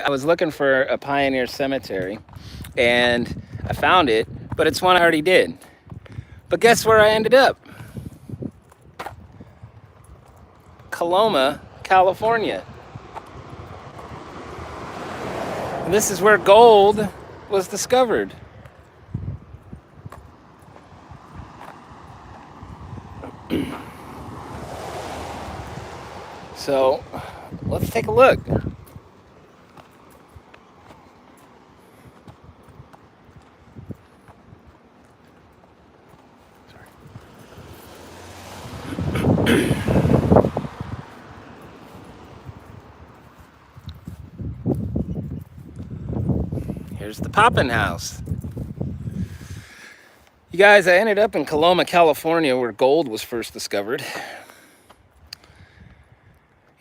I was looking for a pioneer cemetery, and I found it, but it's one I already did. But guess where I ended up? Coloma, California. And this is where gold was discovered. So let's take a look. Here's the Poppin' House. You guys, I ended up in Coloma, California, where gold was first discovered.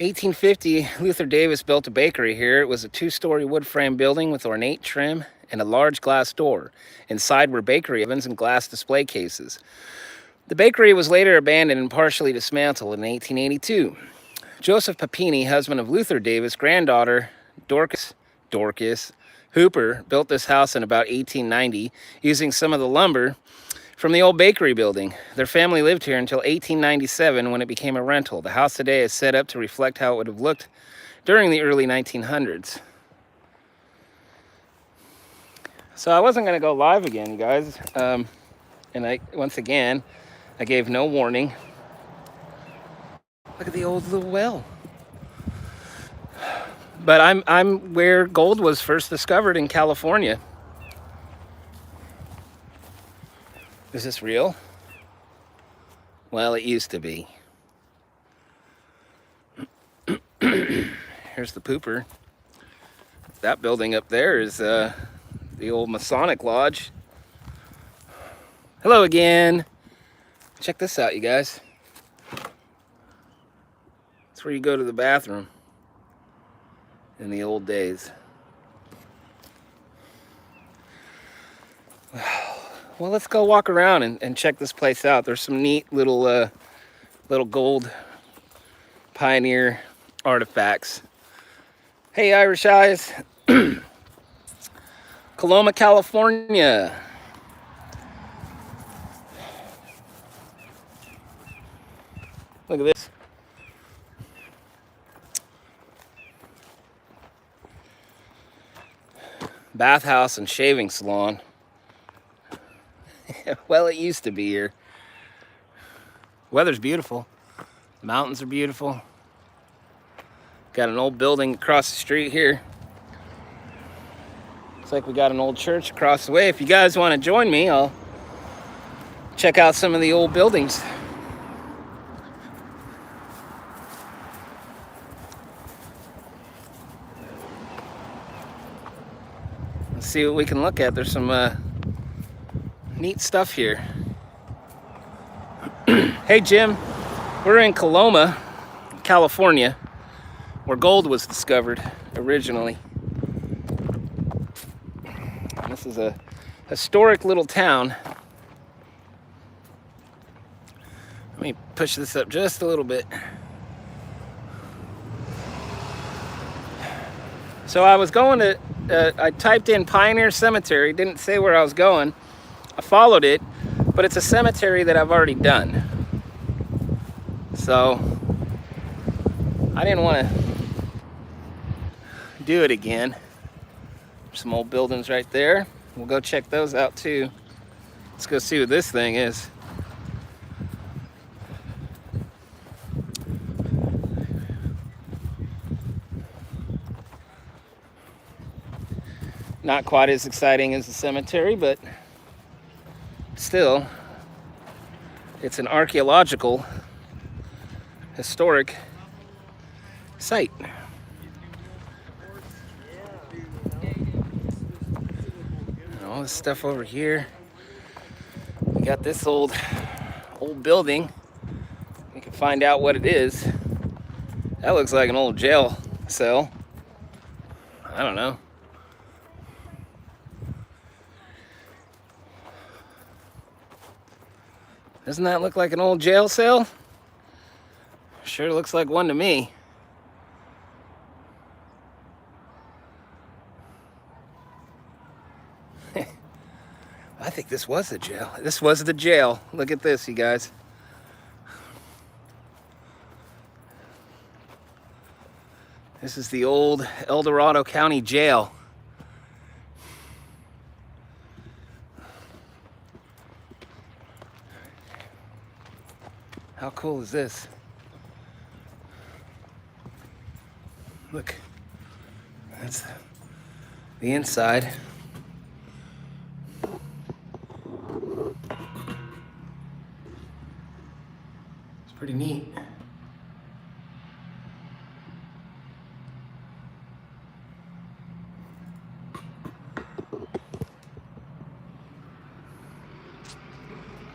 1850, Luther Davis built a bakery here. It was a two-story wood frame building with ornate trim and a large glass door. Inside were bakery ovens and glass display cases. The bakery was later abandoned and partially dismantled in 1882. Joseph Papini, husband of Luther Davis' granddaughter, Dorcas Hooper, built this house in about 1890 using some of the lumber from the old bakery building. Their family lived here until 1897 when it became a rental. The house today is set up to reflect how it would have looked during the early 1900s. So I wasn't going to go live again, you guys. And once again, I gave no warning. Look at the old little well. But I'm where gold was first discovered in California. Is this real? Well, it used to be. Here's the pooper. That building up there is the old Masonic Lodge. Hello again. Check this out, you guys. That's where you go to the bathroom in the old days. Well, let's go walk around and check this place out. There's some neat little gold pioneer artifacts. Hey, Irish Eyes. Coloma, California. Look at this. Bathhouse and shaving salon. Well, it used to be here. Weather's beautiful. The mountains are beautiful. Got an old building across the street here. Looks like we got an old church across the way. If you guys want to join me, I'll check out some of the old buildings. Let's see what we can look at. There's some neat stuff here. Hey, Jim. We're in Coloma, California, where gold was discovered originally. And this is a historic little town. Let me push this up just a little bit. So I was going to, I typed in Pioneer Cemetery, didn't say where I was going. I followed it, but it's a cemetery that I've already done. So I didn't want to do it again. There's some old buildings right there. We'll go check those out too. Let's go see what this thing is. Not quite as exciting as the cemetery, but still, it's an archaeological, historic site. And all this stuff over here. We got this old building. We can find out what it is. That looks like an old jail cell. I don't know. Doesn't that look like an old jail cell? Sure looks like one to me. I think this was the jail. This was the jail. Look at this, you guys. This is the old El Dorado County Jail. How cool is this? Look, that's the inside. It's pretty neat.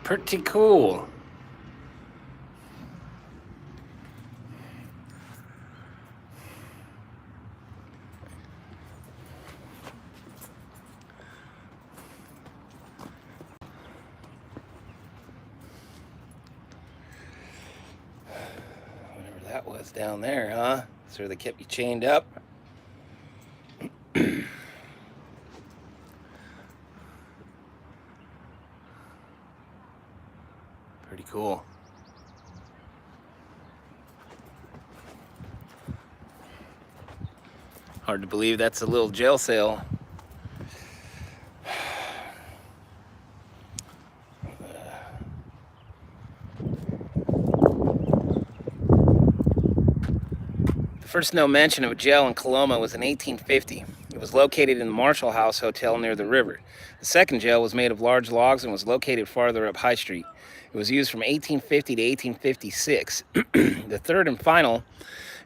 Pretty cool. Whatever that was down there, huh? That's where they kept you chained up. Pretty cool. Hard to believe that's a little jail cell. The first known mention of a jail in Coloma was in 1850. It was located in the Marshall House Hotel near the river. The second jail was made of large logs and was located farther up High Street. It was used from 1850 to 1856. The third and final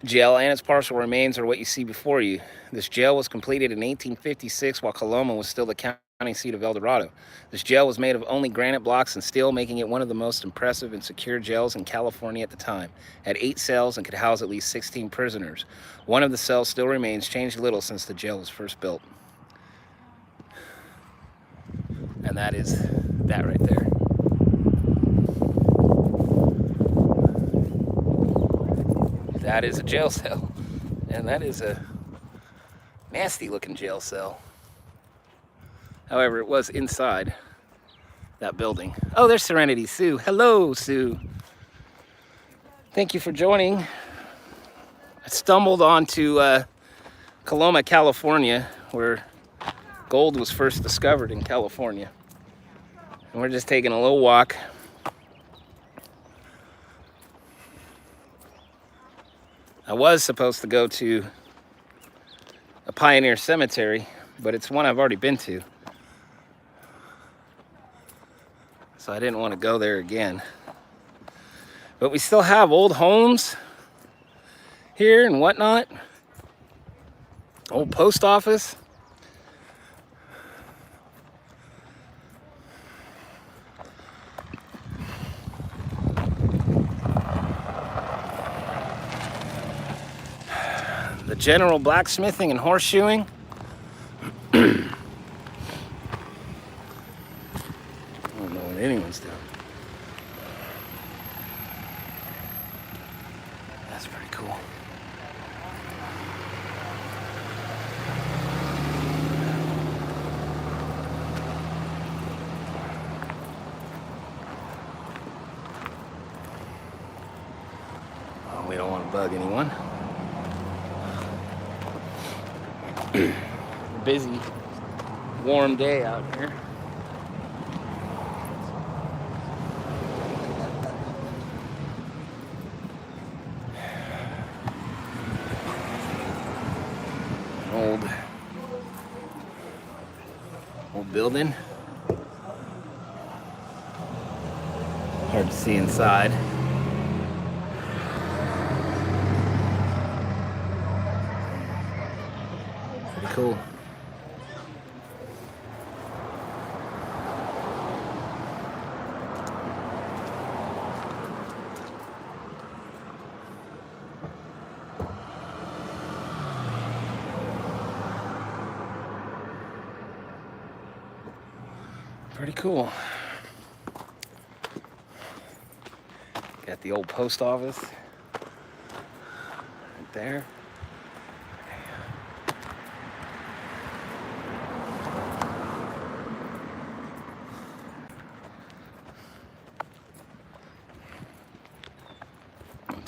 jail and its partial remains are what you see before you. This jail was completed in 1856 while Coloma was still the county seat of El Dorado. This jail was made of only granite blocks and steel, making it one of the most impressive and secure jails in California at the time. It had 8 cells and could house at least 16 prisoners. One of the cells still remains, changed little since the jail was first built. And that is that right there. That is a jail cell. And that is a nasty looking jail cell. However, it was inside that building. Oh, there's Serenity Sue. Hello, Sue. Thank you for joining. I stumbled onto Coloma, California, where gold was first discovered in California. And we're just taking a little walk. I was supposed to go to a Pioneer Cemetery, but it's one I've already been to. So I didn't want to go there again. But we still have old homes here and whatnot. Old post office. The general blacksmithing and horseshoeing. I don't know what anyone's doing. That's pretty cool. Oh, we don't want to bug anyone. Busy, warm day out here. An old building. Hard to see inside. Pretty cool. Pretty cool. Got the old post office right there.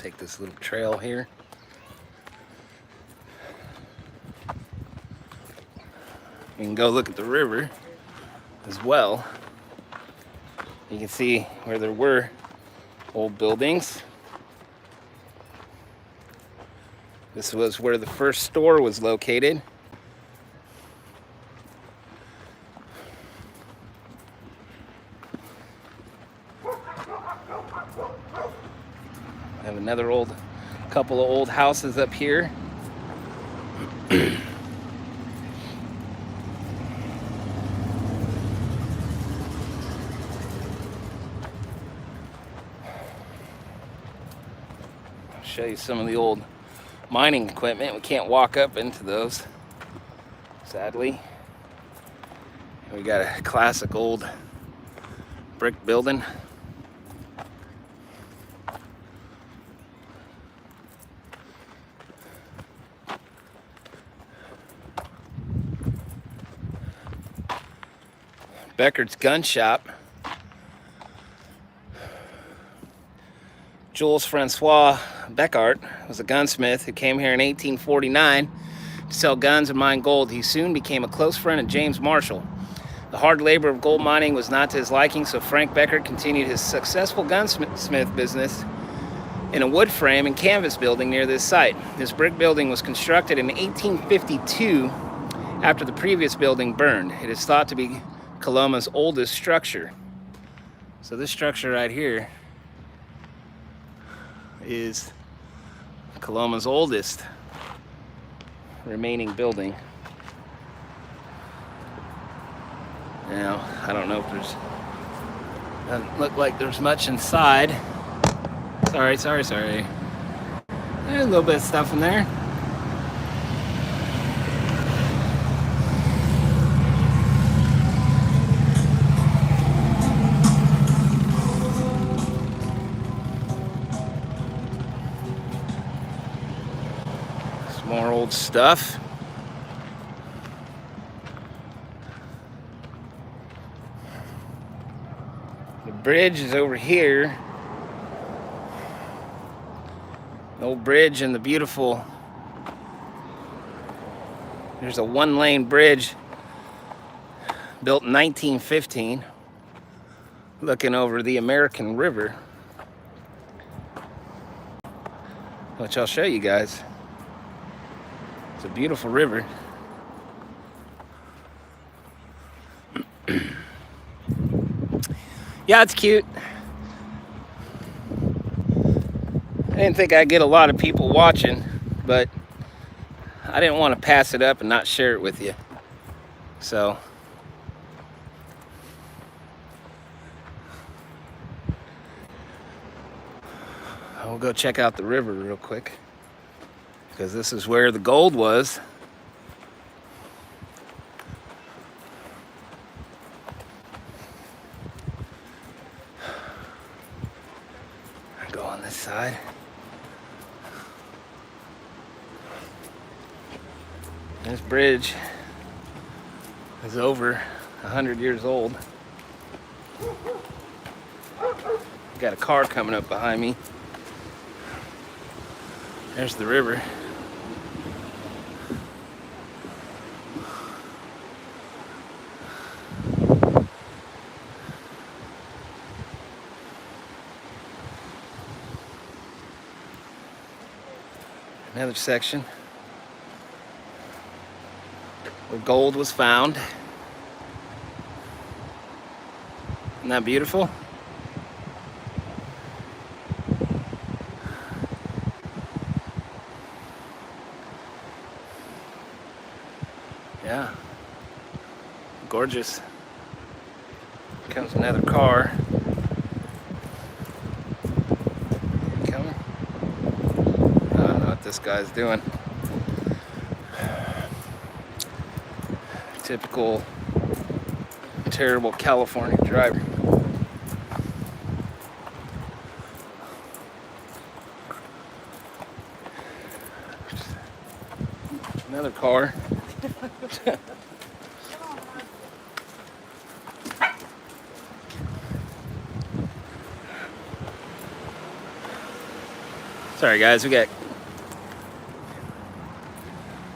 Take this little trail here. You can go look at the river as well. You can see where there were old buildings. This was where the first store was located. I have another couple of old houses up here. I'll show you some of the old mining equipment. We can't walk up into those, sadly. We got a classic old brick building. Beckharts gun shop. Jules Francois Beckhardt was a gunsmith who came here in 1849 to sell guns and mine gold. He soon became a close friend of James Marshall. The hard labor of gold mining was not to his liking, so Frank Beckhardt continued his successful gunsmith business in a wood frame and canvas building near this site. This brick building was constructed in 1852 after the previous building burned. It is thought to be Coloma's oldest structure. So this structure right here is Coloma's oldest remaining building. Now, I don't know if doesn't look like there's much inside. Sorry. There's a little bit of stuff in there. Some more old stuff. The bridge is over here. The old bridge and the beautiful, there's a one-lane bridge built in 1915 looking over the American River, which I'll show you guys. It's a beautiful river. Yeah, it's cute. I didn't think I'd get a lot of people watching, but I didn't want to pass it up and not share it with you. So I'll go check out the river real quick, because this is where the gold was. I go on this side. This bridge is over 100 years old. Got a car coming up behind me. There's the river. Another section where gold was found. Isn't that beautiful? Yeah, gorgeous. Here comes another car. Coming? I don't know what this guy's doing. Typical terrible California driver. Another car. Sorry guys, we got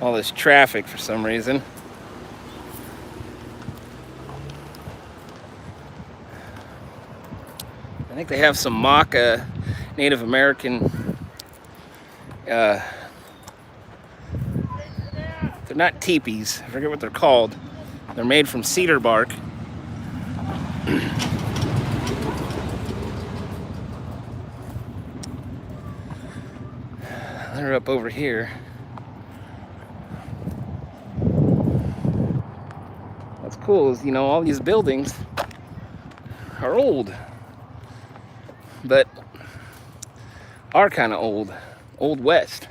all this traffic for some reason. I think they have some Maca Native American, they're not teepees, I forget what they're called. They're made from cedar bark. They're up over here. What's cool is, you know, all these buildings are old, but are kind of old West.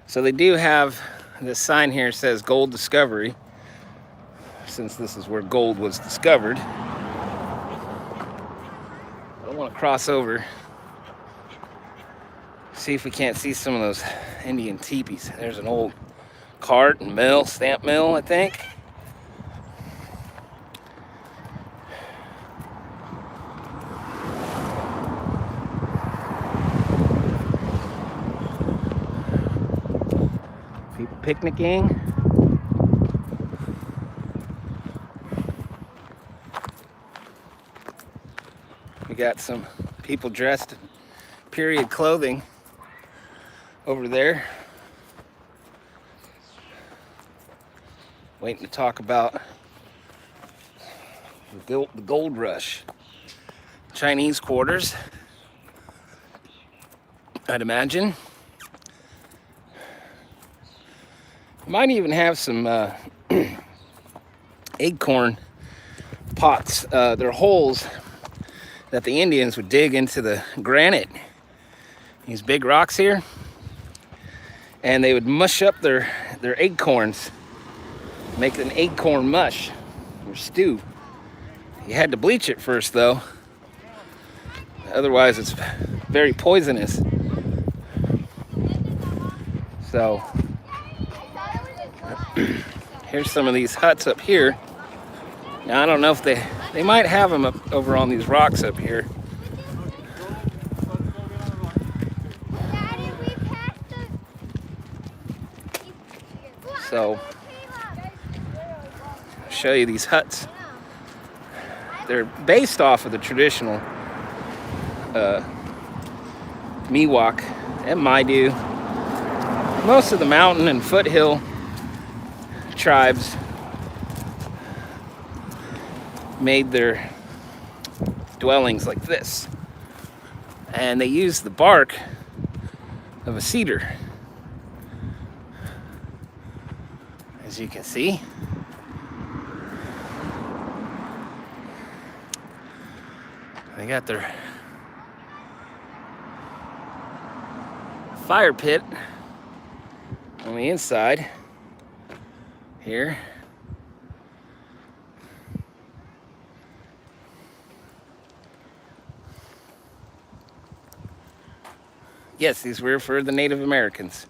So they do have this sign here says gold discovery, since this is where gold was discovered. I want to cross over, see if we can't see some of those Indian teepees. There's an old cart and mill, stamp mill, I think. People picnicking. We got some people dressed in period clothing over there, waiting to talk about the gold rush. Chinese quarters, I'd imagine. Might even have some acorn pots. They're holes that the Indians would dig into the granite, these big rocks here, and they would mush up their acorns, make an acorn mush or stew. You had to bleach it first though, otherwise it's very poisonous. So here's some of these huts up here. Now I don't know if they might have them up over on these rocks up here. So I'll show you these huts. They're based off of the traditional Miwok and Maidu. Most of the mountain and foothill tribes made their dwellings like this, and they used the bark of a cedar, as you can see. They got their fire pit on the inside here. Yes, these were for the Native Americans.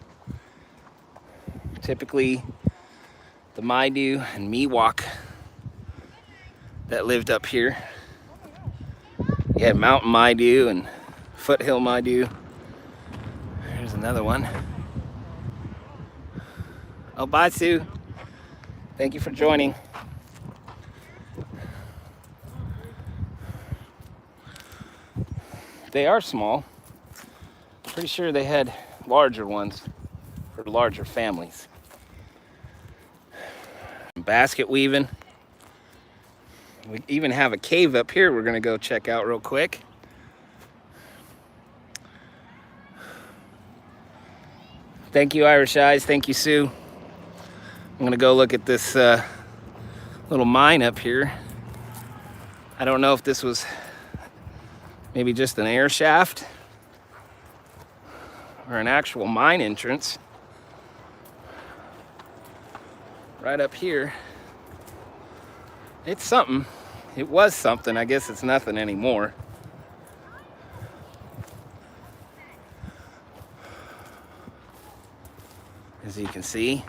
Typically the Maidu and Miwok that lived up here. You had Mountain Maidu and Foothill Maidu. Here's another one. Oh, bye, Sue. Thank you for joining. They are small. Pretty sure they had larger ones for larger families. Basket weaving. We even have a cave up here we're gonna go check out real quick. Thank you, Irish Eyes. Thank you, Sue. I'm gonna go look at this little mine up here. I don't know if this was maybe just an air shaft or an actual mine entrance. Right up here. It's something. It was something. I guess it's nothing anymore. As you can see,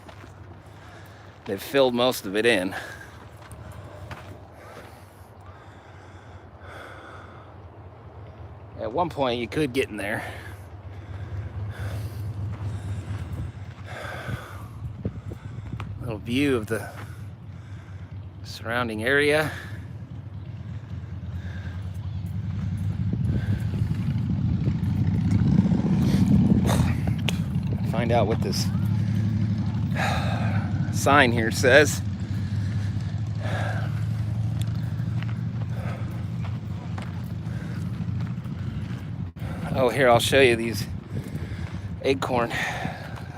they've filled most of it in. one point you could get in there. A little view of the surrounding area. Find out what this sign here says. Oh, here, I'll show you these acorn.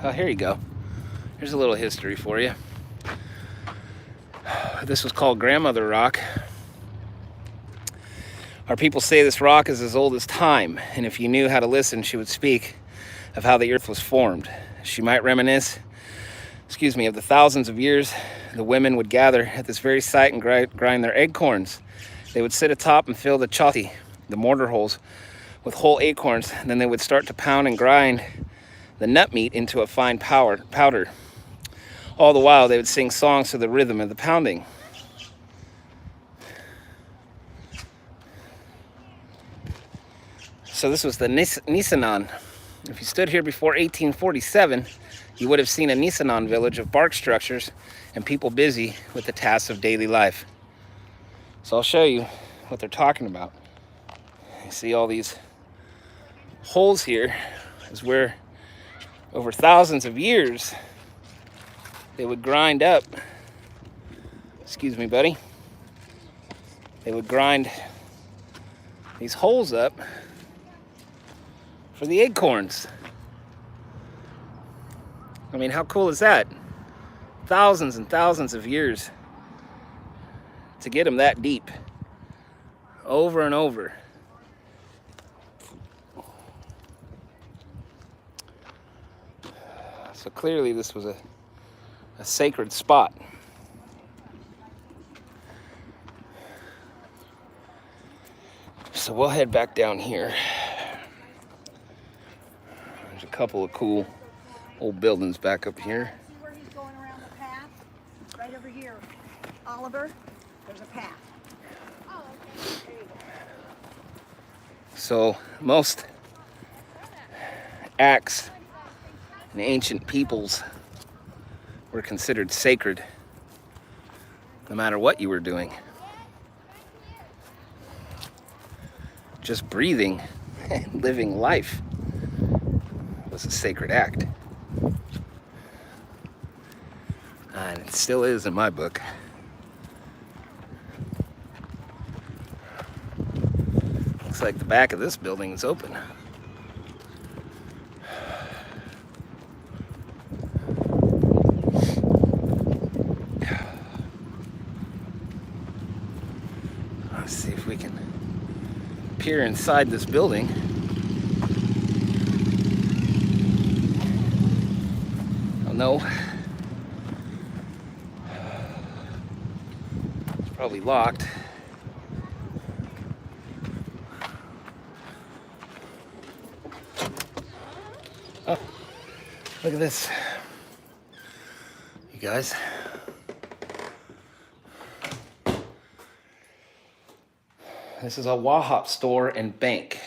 Oh, here you go. Here's a little history for you. This was called Grandmother Rock. Our people say this rock is as old as time, and if you knew how to listen, she would speak of how the earth was formed. She might reminisce, of the thousands of years the women would gather at this very site and grind their acorns. They would sit atop and fill the choti, the mortar holes, with whole acorns, and then they would start to pound and grind the nut meat into a fine powder. All the while, they would sing songs to the rhythm of the pounding. So this was the Nisenan. If you stood here before 1847, you would have seen a Nisenan village of bark structures and people busy with the tasks of daily life. So I'll show you what they're talking about. You see all these holes here is where over thousands of years they would grind up, excuse me, buddy, they would grind these holes up for the acorns. I mean, how cool is that? Thousands and thousands of years to get them that deep, over and over. So clearly this was a sacred spot. So we'll head back down here. There's a couple of cool old buildings back up here. See where he's going around the path? Right over here. Oliver, there's a path. Oh, okay. There you go. So most acts in ancient peoples were considered sacred, no matter what you were doing. Just breathing and living life was a sacred act. And it still is in my book. Looks like the back of this building is open. Let's see if we can peer inside this building. Oh no. It's probably locked. Oh, look at this. You guys. This is a Wahop store and bank.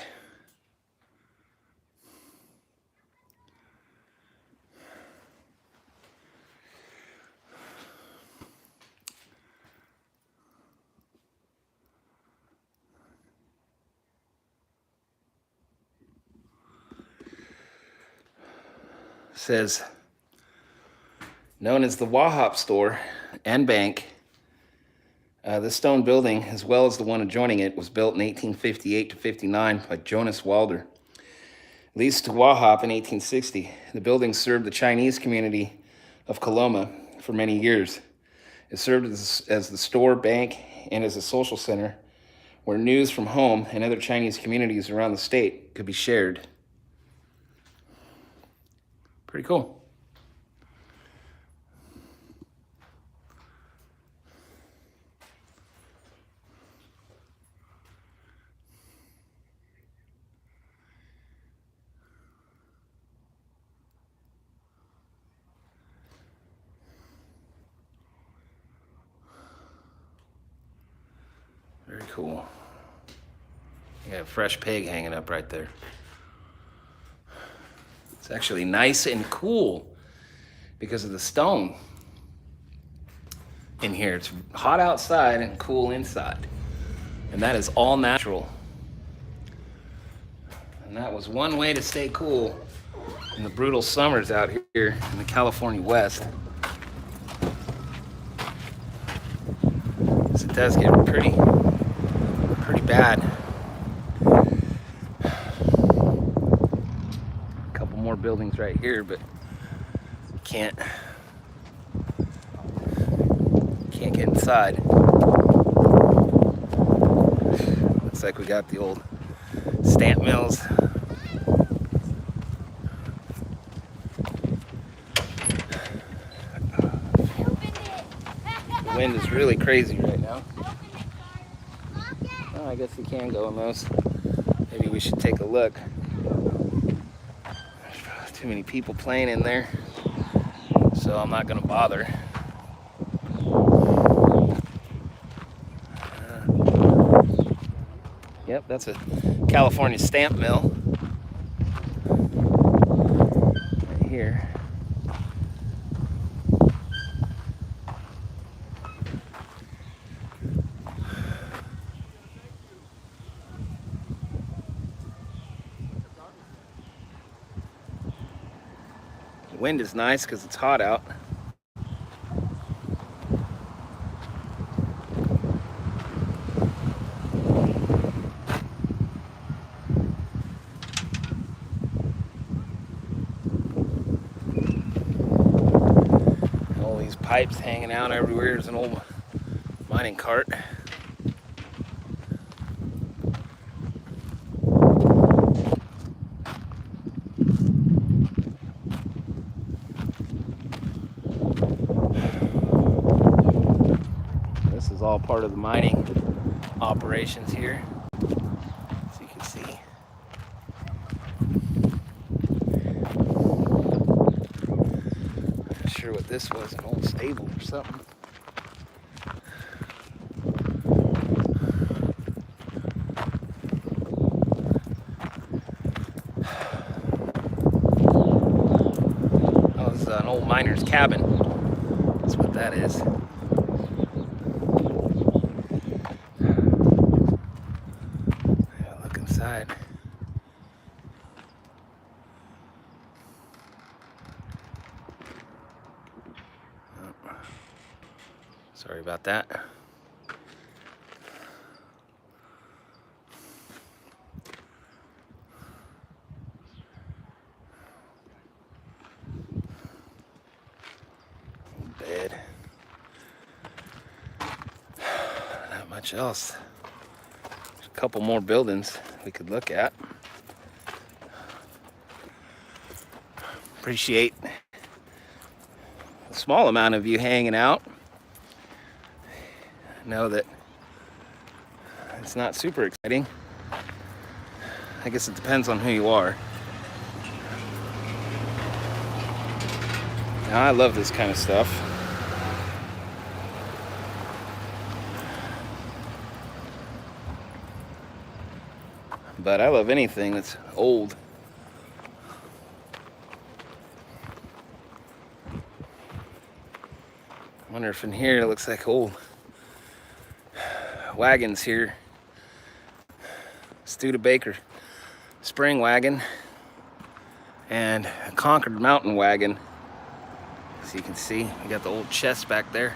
Says, known as the Wahop store and bank, this stone building, as well as the one adjoining it, was built in 1858 to 59 by Jonas Walder. Leased to Wahop in 1860, the building served the Chinese community of Coloma for many years. It served as the store, bank, and as a social center where news from home and other Chinese communities around the state could be shared. Pretty cool. Very cool. got a fresh pig hanging up right there. It's actually nice and cool because of the stone in here. It's hot outside and cool inside. And that is all natural. And that was one way to stay cool in the brutal summers out here in the California West. Because it does get pretty bad. A couple more buildings right here, but can't get inside. Looks like we got the old stamp mills. The wind is really crazy right now. Oh, I guess we can go in those. Maybe we should take a look. There's too many people playing in there, so I'm not gonna bother. Yep, that's a California stamp mill right here. The wind is nice because it's hot out. All these pipes hanging out everywhere. There's an old mining cart. This is all part of the mining operations here, as you can see. Not sure what this was, an old stable or something. Oh, this is an old miner's cabin. That's what that is. Look inside. Oh, sorry about that. Bed. Not much else. There's a couple more buildings we could look at. Appreciate a small amount of you hanging out. Know that it's not super exciting. I guess it depends on who you are. Now, I love this kind of stuff. But I love anything that's old. I wonder if in here it looks like old wagons here. Studebaker spring wagon and a Concord mountain wagon. As you can see, we got the old chest back there.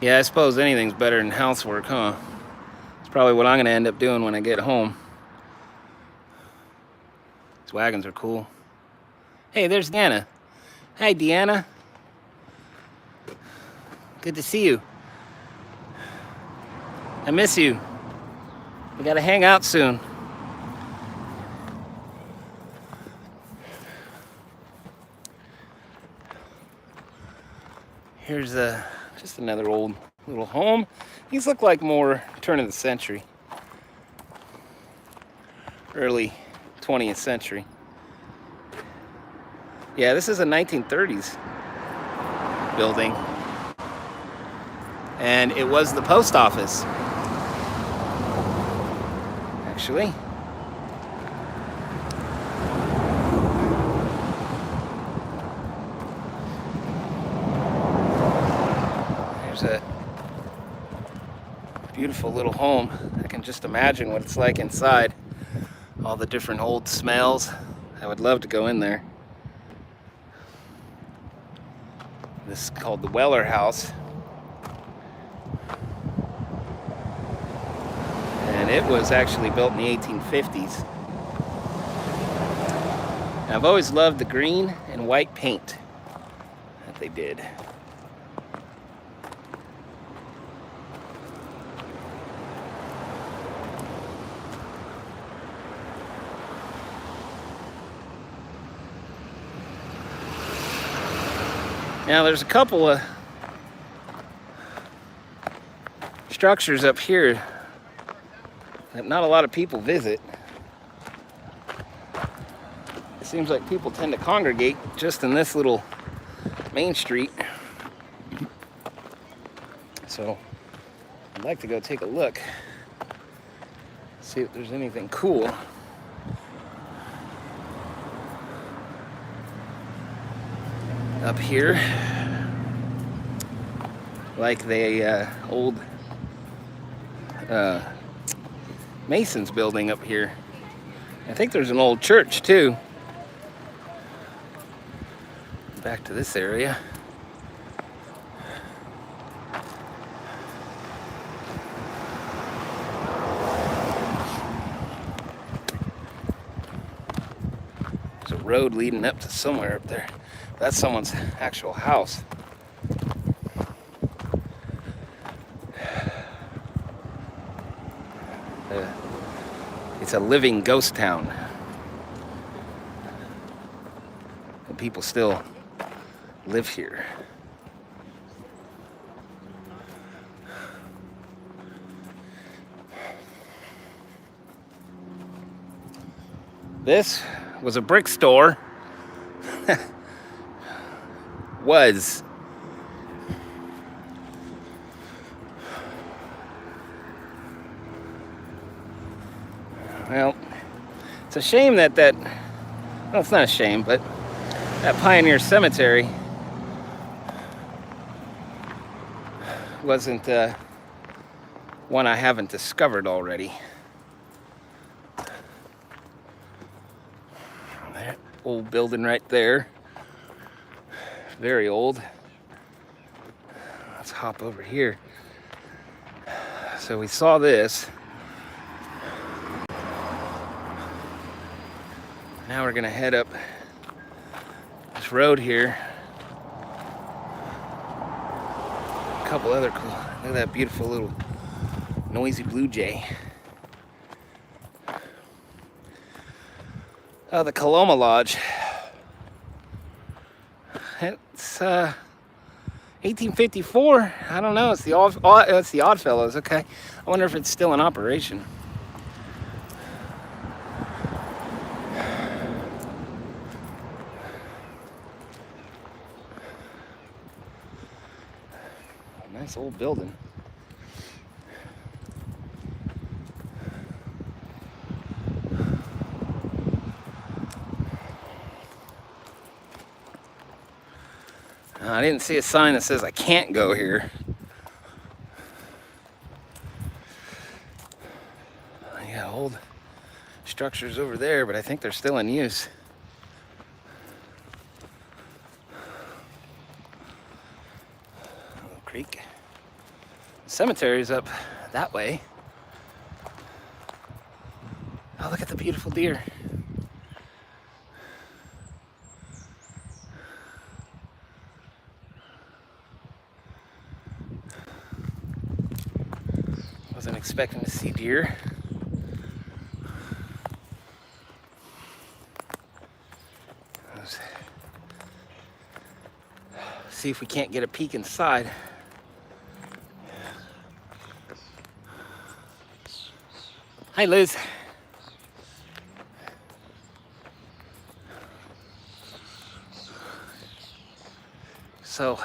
Yeah, I suppose anything's better than housework, huh? It's probably what I'm gonna end up doing when I get home. These wagons are cool. Hey, there's Deanna. Hi, Deanna. Good to see you. I miss you. We gotta hang out soon. Here's just another old little home. These look like more turn of the century. Early 20th century. Yeah, this is a 1930s building. and it was the post office, actually. There's a beautiful little home. I can just imagine what it's like inside. All the different old smells. I would love to go in there. This is called the Weller House. And it was actually built in the 1850s. And I've always loved the green and white paint that they did. Now there's a couple of structures up here that not a lot of people visit. It seems like people tend to congregate just in this little main street. So I'd like to go take a look, see if there's anything cool. Up here, like the old Masons building up here. I think there's an old church too. Back to this area. There's a road leading up to somewhere up there. That's someone's actual house. It's a living ghost town. And people still live here. This was a brick store. Was. Well, it's a shame that well, it's not a shame, but that Pioneer Cemetery wasn't one I haven't discovered already. That old building right there. Very old. Let's hop over here. So we saw this. Now we're gonna head up this road here. A couple other cool. Look at that beautiful little noisy blue jay. Oh, the Coloma Lodge. It's 1854. I don't know. It's the Oddfellows. Okay. I wonder if it's still in operation. Nice old building. I didn't see a sign that says I can't go here. I got old structures over there, but I think they're still in use. Little creek. The cemetery's up that way. Oh, look at the beautiful deer. Wasn't expecting to see deer. Let's see if we can't get a peek inside. Hi, Liz. So,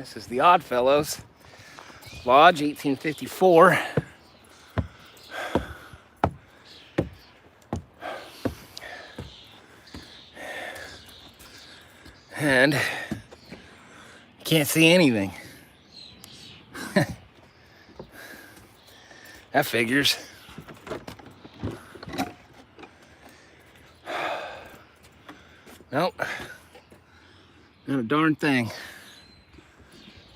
This is the Oddfellows Lodge, 1854. And can't see anything. That figures. Nope. Not a darn thing.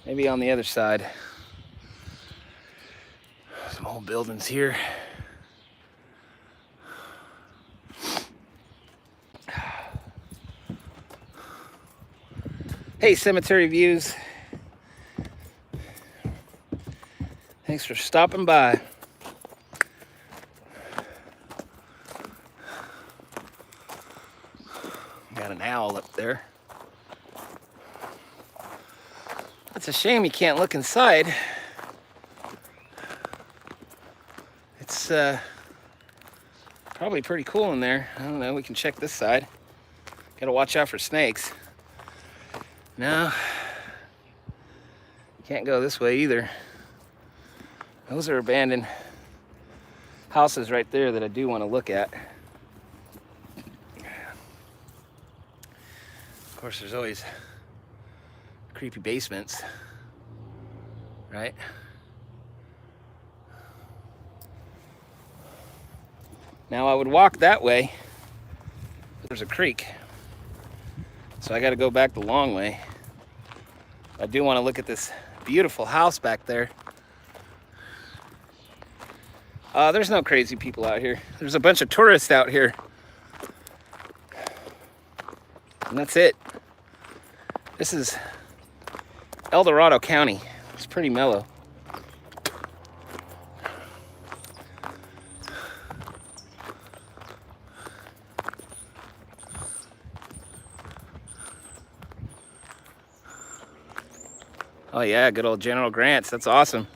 Maybe on the other side. Some old buildings here. Hey, Cemetery Views. Thanks for stopping by. Got an owl up there. It's a shame you can't look inside. It's probably pretty cool in there. I don't know, we can check this side. Gotta watch out for snakes. No, can't go this way either. Those are abandoned houses right there that I do want to look at. Of course, there's always creepy basements, right? Now I would walk that way, but there's a creek. So I got to go back the long way. I do want to look at this beautiful house back there. There's no crazy people out here. There's a bunch of tourists out here. And that's it. This is El Dorado County. It's pretty mellow. Oh yeah, good old General Grant's. That's awesome.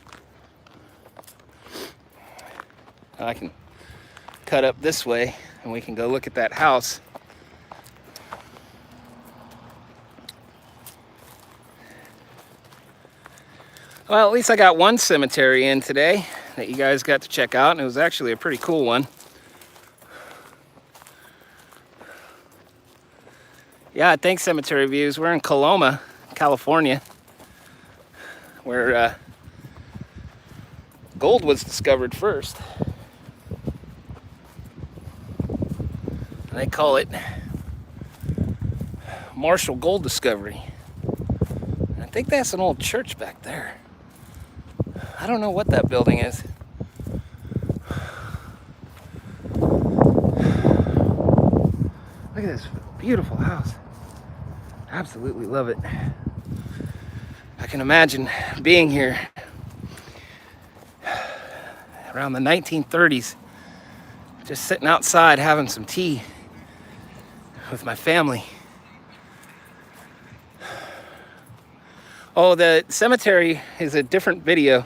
I can cut up this way and we can go look at that house. Well, at least I got one cemetery in today that you guys got to check out, and it was actually a pretty cool one. Yeah, thanks, Cemetery Views. We're in Coloma, California, where gold was discovered first. And they call it Marshall Gold Discovery. And I think that's an old church back there. I don't know what that building is. Look at this beautiful house. Absolutely love it. I can imagine being here around the 1930s, just sitting outside having some tea with my family. Oh, the cemetery is a different video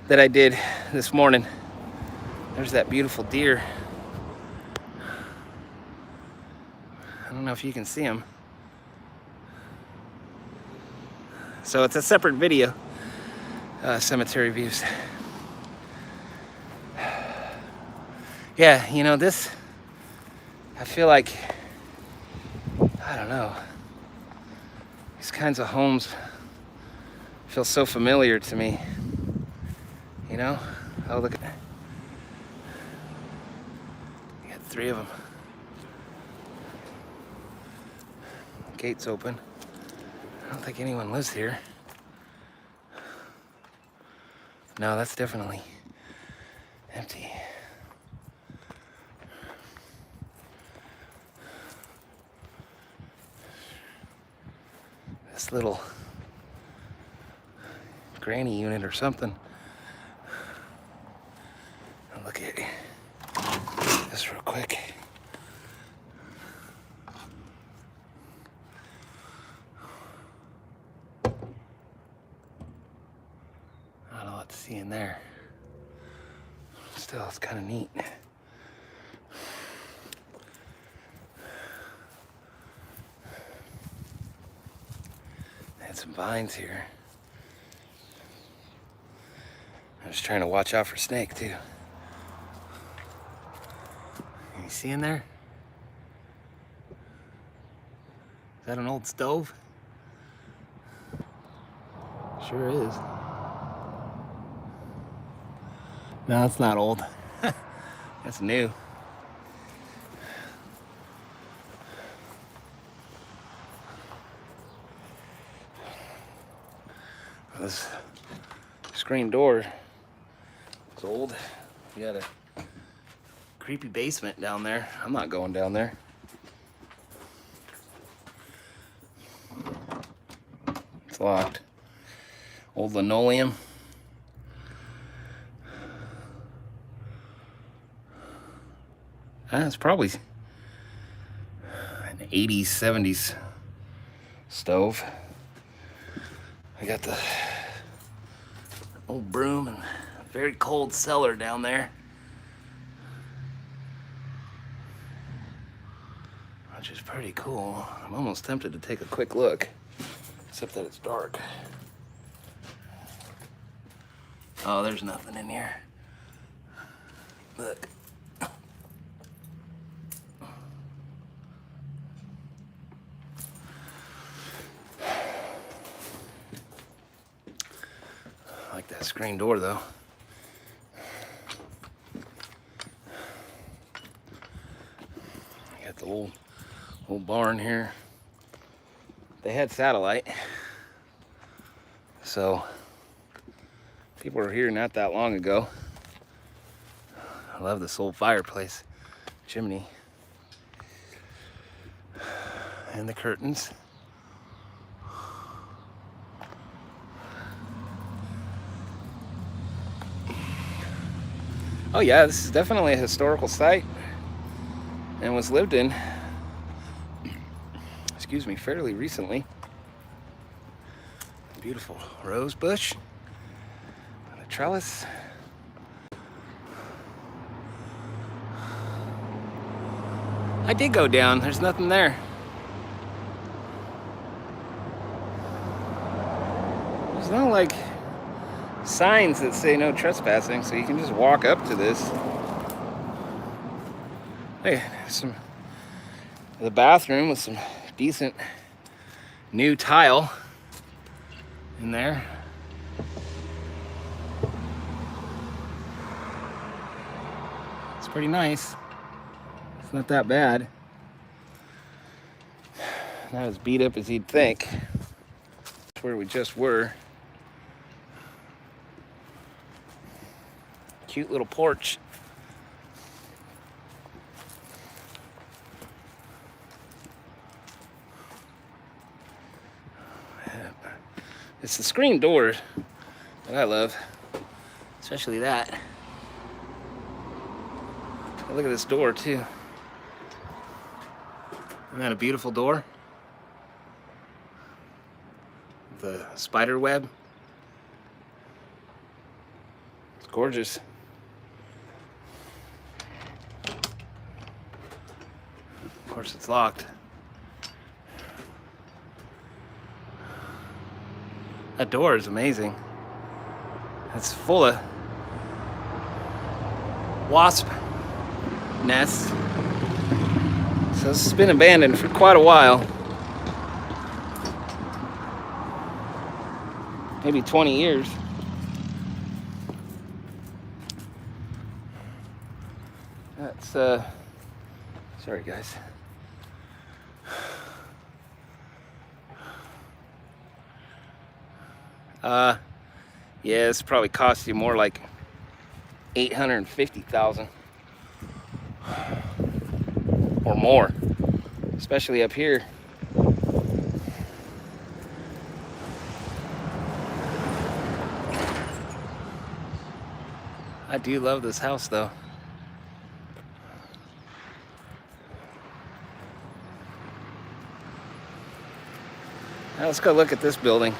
that I did this morning. There's that beautiful deer. I don't know if you can see him. So it's a separate video, Cemetery Views. Yeah, you know, this, I feel like, I don't know, these kinds of homes feel so familiar to me, you know? Oh, look at that. You got 3 of them. Gates open. I don't think anyone lives here. No, that's definitely empty. This little granny unit or something. I'll look at this real quick. Not a lot to see in there. Still, it's kind of neat. It's some vines here. I'm just trying to watch out for snake too. You see in there? Is that an old stove? Sure is. No, it's not old. That's new. This screen door is old. We got a creepy basement down there. I'm not going down there. It's locked. Old linoleum. It's probably an 80s, 70s stove. I got the old broom and a very cold cellar down there, which is pretty cool. I'm almost tempted to take a quick look, except that it's dark. Oh, there's nothing in here. Look. I like that screen door though. Got the old barn here. They had satellite, so people were here not that long ago. I love this old fireplace, chimney, and the curtains. Oh yeah, this is definitely a historical site and was lived in, excuse me, fairly recently. Beautiful rose bush and a trellis. I did go down, there's nothing there. There's no like signs that say no trespassing, so you can just walk up to this. Hey, the bathroom with some decent new tile in there. It's pretty nice. It's not that bad. Not as beat up as you'd think. That's where we just were. Cute little porch. It's the screen door that I love, especially that. Look at this door too. Isn't that a beautiful door? The spider web. It's gorgeous. Of course it's locked. That door is amazing. It's full of wasp nests. So this has been abandoned for quite a while. Maybe 20 years. That's, sorry guys. Yeah, this probably cost you more like $850,000 or more, especially up here. I do love this house though. Now let's go look at this building.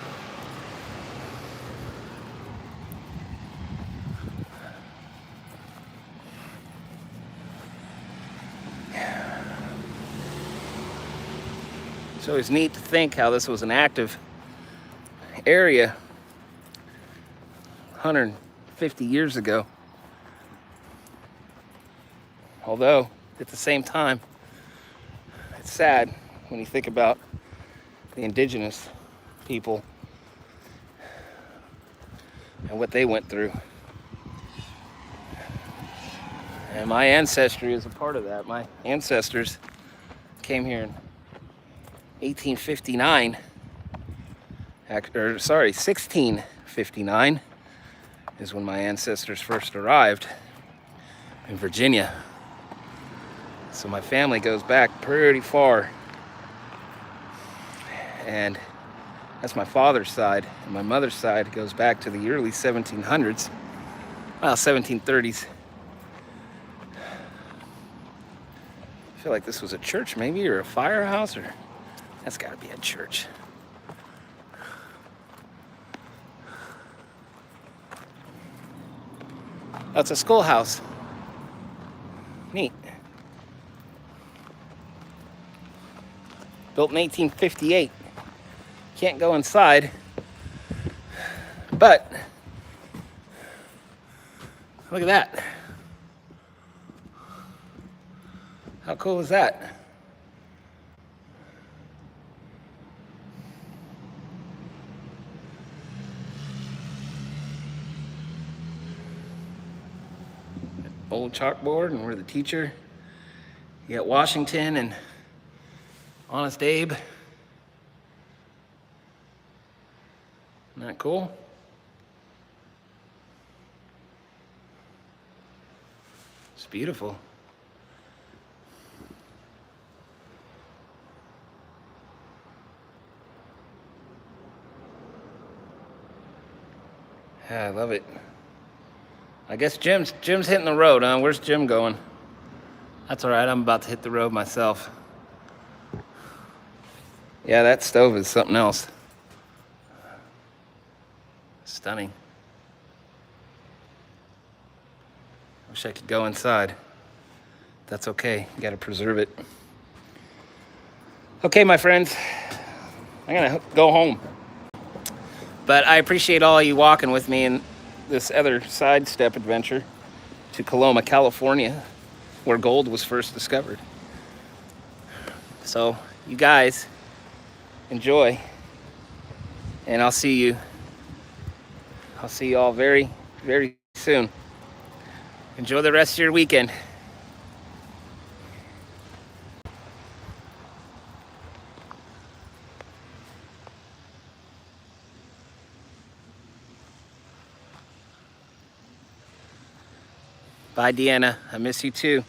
It's always neat to think how this was an active area 150 years ago. Although, at the same time, it's sad when you think about the indigenous people and what they went through. And my ancestry is a part of that. My ancestors came here in 1859, or sorry, 1659 is when my ancestors first arrived in Virginia. So my family goes back pretty far. And that's my father's side. And my mother's side goes back to the early 1700s, well, 1730s. I feel like this was a church maybe, or a firehouse, or that's gotta be a church. That's a schoolhouse. Neat. Built in 1858. Can't go inside, but look at that. How cool is that? Old chalkboard, and we're the teacher. You got Washington and Honest Abe. Isn't that cool? It's beautiful. Yeah, I love it. I guess Jim's hitting the road, huh? Where's Jim going? That's all right, I'm about to hit the road myself. Yeah, that stove is something else. Stunning. Wish I could go inside. That's okay, you gotta preserve it. Okay, my friends, I'm gonna go home. But I appreciate all you walking with me in this other sidestep adventure to Coloma, California, where gold was first discovered. So, you guys, enjoy. And I'll see you all very, very soon. Enjoy the rest of your weekend. Bye, Deanna. I miss you too.